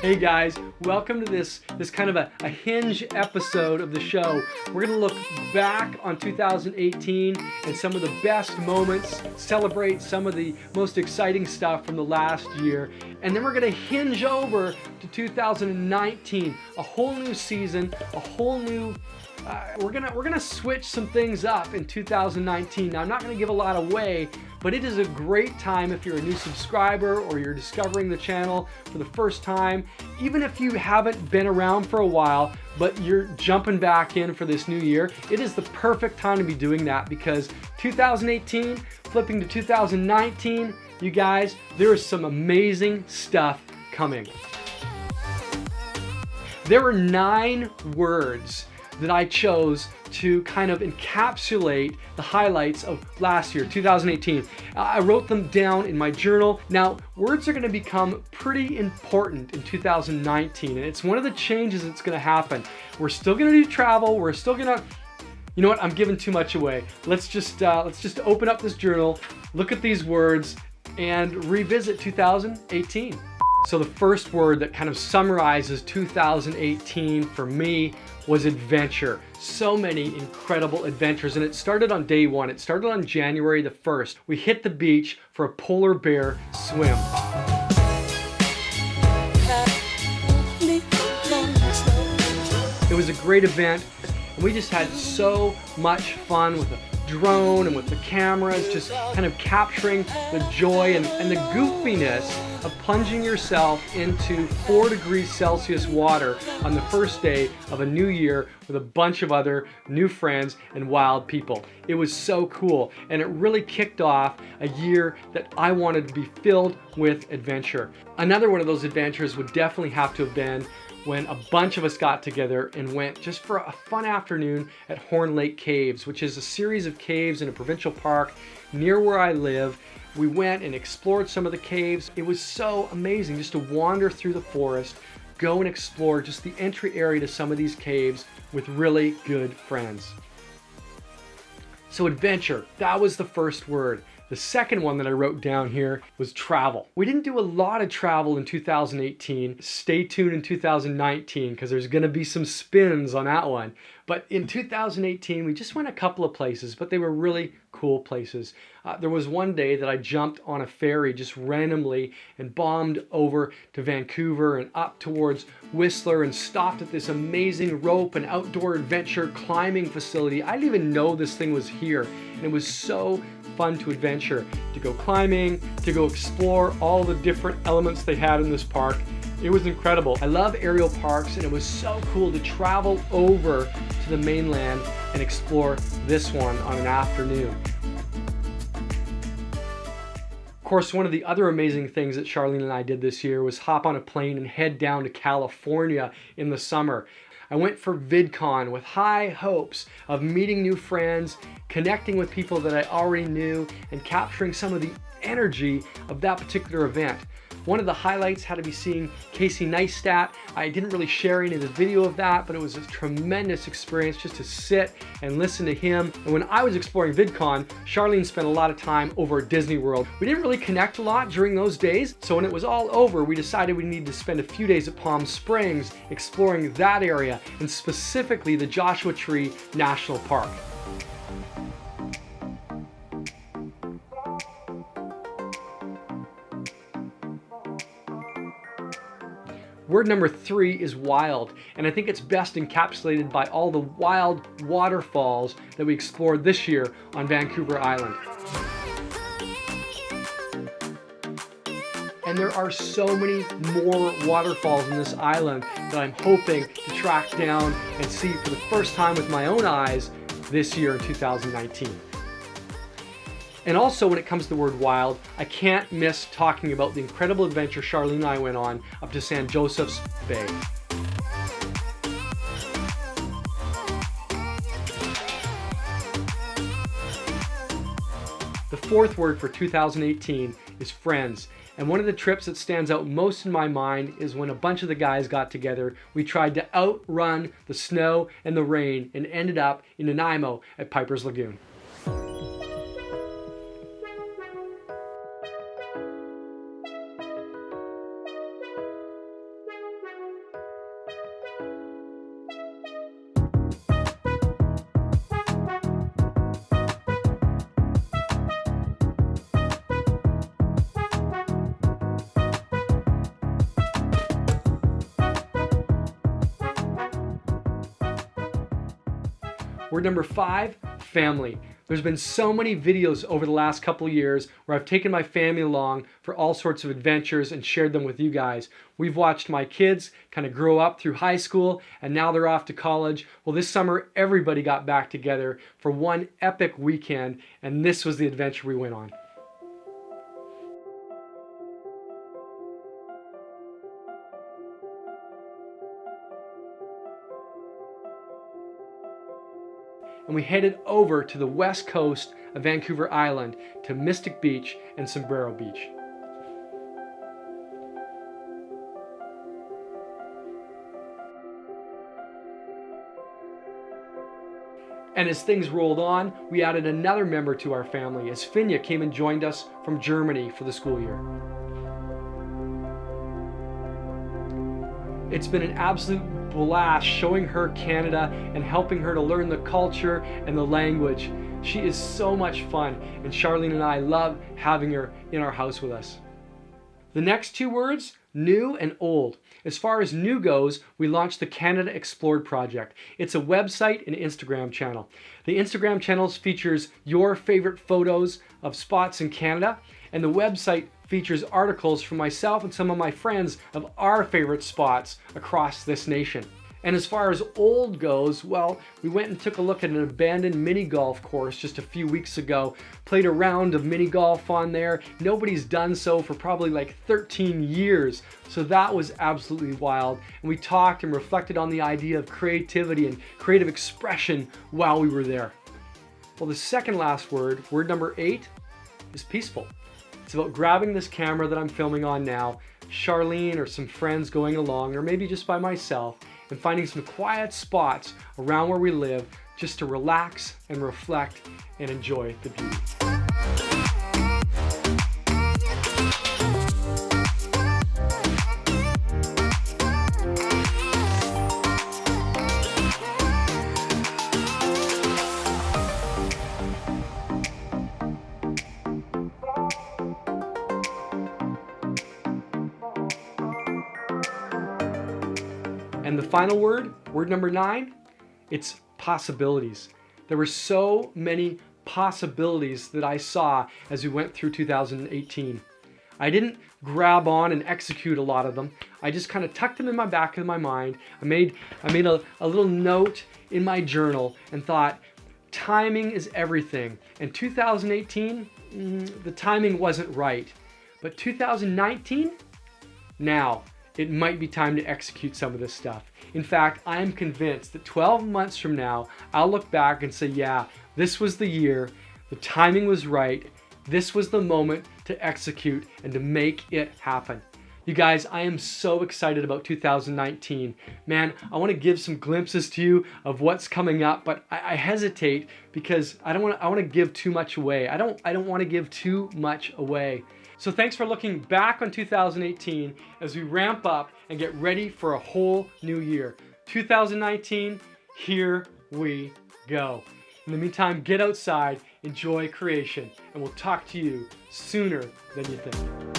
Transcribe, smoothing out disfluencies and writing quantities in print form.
Hey guys, welcome to this kind of a hinge episode of the show. We're going to look back on 2018 and some of the best moments, celebrate some of the most exciting stuff from the last year, and then we're going to hinge over to 2019, a whole new season, a whole new we're gonna switch some things up in 2019. Now, I'm not gonna give a lot away, but it is a great time if you're a new subscriber or you're discovering the channel for the first time. Even if you haven't been around for a while, but you're jumping back in for this new year, it is the perfect time to be doing that, because 2018 flipping to 2019, you guys, there is some amazing stuff coming. There were 9 words that I chose to kind of encapsulate the highlights of last year, 2018. I wrote them down in my journal. Now, words are going to become pretty important in 2019, and it's one of the changes that's going to happen. We're still going to do travel. We're still going to, you know what? I'm giving too much away. Let's just open up this journal, look at these words, and revisit 2018. So the first word that kind of summarizes 2018 for me was adventure. So many incredible adventures, and it started on day 1. It started on January the 1st. We hit the beach for a polar bear swim. It was a great event, and we just had so much fun with the drone and with the cameras, just kind of capturing the joy and the goofiness of plunging yourself into 4 degrees Celsius water on the first day of a new year with a bunch of other new friends and wild people. It was so cool, and it really kicked off a year that I wanted to be filled with adventure. Another one of those adventures would definitely have to have been when a bunch of us got together and went just for a fun afternoon at Horn Lake Caves, which is a series of caves in a provincial park near where I live. We went and explored some of the caves. It was so amazing just to wander through the forest, go and explore just the entry area to some of these caves with really good friends. So adventure, that was the first word. The second one that I wrote down here was travel. We didn't do a lot of travel in 2018. Stay tuned in 2019, because there's gonna be some spins on that one. But in 2018, we just went a couple of places, but they were really cool places. There was one day that I jumped on a ferry just randomly and bombed over to Vancouver and up towards Whistler and stopped at this amazing rope and outdoor adventure climbing facility. I didn't even know this thing was here, and it was so fun to adventure, to go climbing, to go explore all the different elements they had in this park. It was incredible. I love aerial parks, and it was so cool to travel over to the mainland and explore this one on an afternoon. Of course, one of the other amazing things that Charlene and I did this year was hop on a plane and head down to California in the summer. I went for VidCon with high hopes of meeting new friends, connecting with people that I already knew, and capturing some of the energy of that particular event. One of the highlights had to be seeing Casey Neistat. I didn't really share any of the video of that, but it was a tremendous experience just to sit and listen to him. And when I was exploring VidCon, Charlene spent a lot of time over at Disney World. We didn't really connect a lot during those days, so when it was all over, we decided we needed to spend a few days at Palm Springs exploring that area, and specifically the Joshua Tree National Park. Word number 3 is wild, and I think it's best encapsulated by all the wild waterfalls that we explored this year on Vancouver Island. And there are so many more waterfalls in this island that I'm hoping to track down and see for the first time with my own eyes this year in 2019. And also, when it comes to the word wild, I can't miss talking about the incredible adventure Charlene and I went on up to San Joseph's Bay. The fourth word for 2018 is friends. And one of the trips that stands out most in my mind is when a bunch of the guys got together. We tried to outrun the snow and the rain and ended up in Nanaimo at Piper's Lagoon. Word number 5, family. There's been so many videos over the last couple of years where I've taken my family along for all sorts of adventures and shared them with you guys. We've watched my kids kind of grow up through high school and now they're off to college. Well, this summer everybody got back together for one epic weekend, and this was the adventure we went on. And we headed over to the west coast of Vancouver Island to Mystic Beach and Sombrero Beach. And as things rolled on, we added another member to our family as Fenya came and joined us from Germany for the school year. It's been an absolute blast showing her Canada and helping her to learn the culture and the language. She is so much fun, and Charlene and I love having her in our house with us. The next 2 words, new and old. As far as new goes, we launched the Canada Explored project. It's a website and Instagram channel. The Instagram channel features your favorite photos of spots in Canada, and the website features articles from myself and some of my friends of our favorite spots across this nation. And as far as old goes, well, we went and took a look at an abandoned mini golf course just a few weeks ago, played a round of mini golf on there. Nobody's done so for probably like 13 years. So that was absolutely wild. And we talked and reflected on the idea of creativity and creative expression while we were there. Well, the second last word, word number 8, is peaceful. It's about grabbing this camera that I'm filming on now, Charlene or some friends going along, or maybe just by myself, and finding some quiet spots around where we live just to relax and reflect and enjoy the beauty. And the final word, word number 9, it's possibilities. There were so many possibilities that I saw as we went through 2018. I didn't grab on and execute a lot of them. I just kind of tucked them in my back of my mind. I made a little note in my journal and thought, timing is everything. And 2018, the timing wasn't right. But 2019, now, it might be time to execute some of this stuff. In fact, I am convinced that 12 months from now, I'll look back and say, yeah, this was the year, the timing was right, this was the moment to execute and to make it happen. You guys, I am so excited about 2019. Man, I want to give some glimpses to you of what's coming up, but I hesitate because I want to give too much away. I don't want to give too much away. So thanks for looking back on 2018 as we ramp up and get ready for a whole new year. 2019, here we go. In the meantime, get outside, enjoy creation, and we'll talk to you sooner than you think.